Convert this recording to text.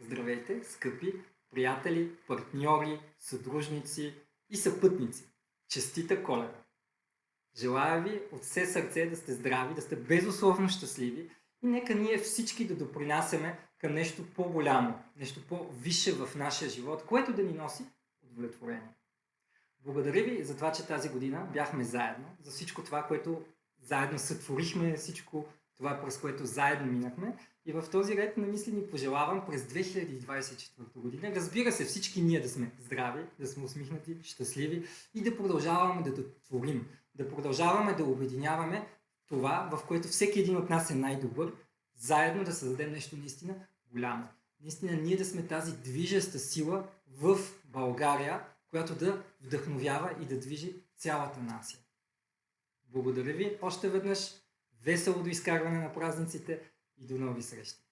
Здравейте, скъпи приятели, партньори, съдружници и съпътници! Честита Коледа! Желая ви от все сърце да сте здрави, да сте безусловно щастливи и нека ние всички да допринасяме към нещо по-голямо, нещо по-висше в нашия живот, което да ни носи удовлетворение. Благодаря ви за това, че тази година бяхме заедно, за всичко това, което заедно сътворихме, всичко това, през което заедно минахме. И в този ред на мисли ни пожелавам през 2024 година, разбира се, всички ние да сме здрави, да сме усмихнати, щастливи и да продължаваме да творим, да продължаваме да обединяваме това, в което всеки един от нас е най-добър, заедно да създадем нещо наистина голямо. Наистина ние да сме тази движеща сила в България, която да вдъхновява и да движи цялата нация. Благодаря ви още веднъж, весело до изкарване на празниците и до нови срещи!